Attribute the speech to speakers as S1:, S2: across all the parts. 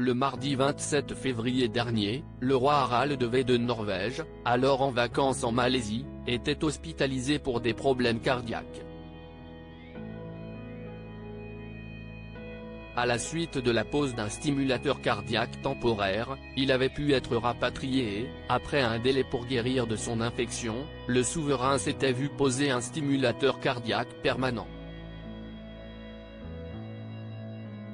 S1: Le mardi 27 février dernier, le roi Harald V de Norvège, alors en vacances en Malaisie, était hospitalisé pour des problèmes cardiaques. À la suite de la pose d'un stimulateur cardiaque temporaire, il avait pu être rapatrié et, après un délai pour guérir de son infection, le souverain s'était vu poser un stimulateur cardiaque permanent.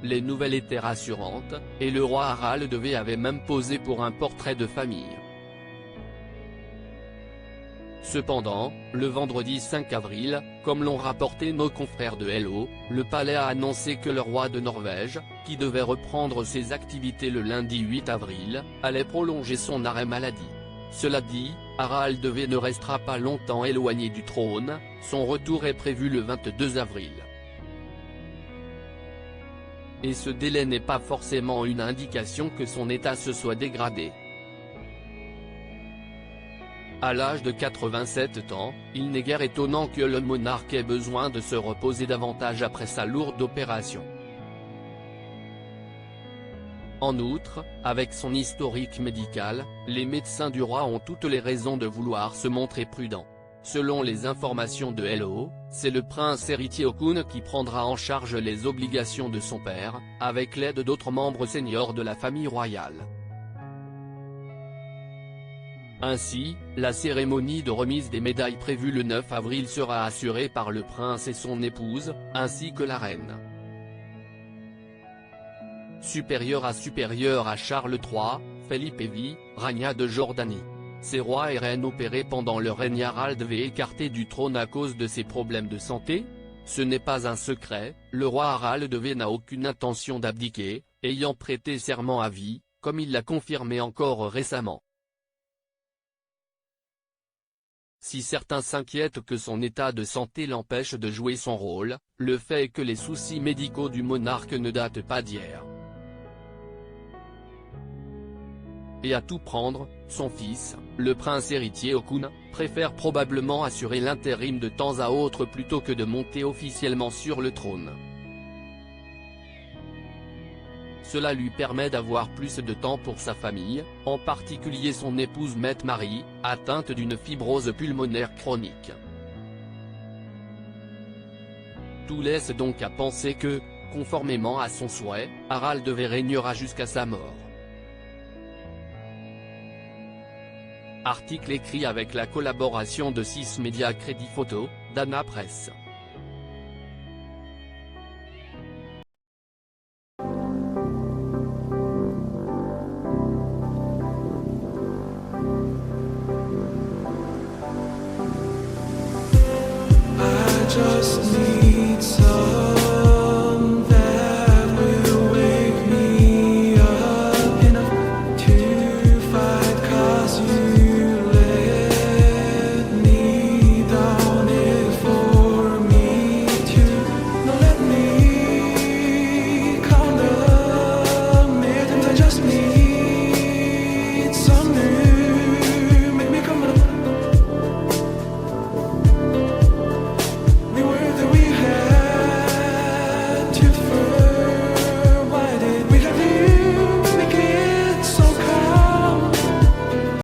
S1: Les nouvelles étaient rassurantes, et le roi Harald V avait même posé pour un portrait de famille. Cependant, le vendredi 5 avril, comme l'ont rapporté nos confrères de Hello, le palais a annoncé que le roi de Norvège, qui devait reprendre ses activités le lundi 8 avril, allait prolonger son arrêt maladie. Cela dit, Harald V ne restera pas longtemps éloigné du trône, son retour est prévu le 22 avril. Et ce délai n'est pas forcément une indication que son état se soit dégradé. À l'âge de 87 ans, il n'est guère étonnant que le monarque ait besoin de se reposer davantage après sa lourde opération. En outre, avec son historique médical, les médecins du roi ont toutes les raisons de vouloir se montrer prudents. Selon les informations de Hello, c'est le prince héritier Haakon qui prendra en charge les obligations de son père, avec l'aide d'autres membres seniors de la famille royale. Ainsi, la cérémonie de remise des médailles prévue le 9 avril sera assurée par le prince et son épouse, ainsi que la reine. Supérieur à Charles III, Philippe V, Rania de Jordanie. Ces rois et reines opérés pendant le règne Harald V écarté du trône à cause de ses problèmes de santé? Ce n'est pas un secret, le roi Harald V n'a aucune intention d'abdiquer, ayant prêté serment à vie, comme il l'a confirmé encore récemment. Si certains s'inquiètent que son état de santé l'empêche de jouer son rôle, le fait est que les soucis médicaux du monarque ne datent pas d'hier. Et à tout prendre, son fils, le prince héritier Haakon, préfère probablement assurer l'intérim de temps à autre plutôt que de monter officiellement sur le trône. Cela lui permet d'avoir plus de temps pour sa famille, en particulier son épouse Mette-Marie, atteinte d'une fibrose pulmonaire chronique. Tout laisse donc à penser que, conformément à son souhait, Harald V régnera jusqu'à sa mort. Article écrit avec la collaboration de 6 médias Crédit Photo, Dana Presse.
S2: I just need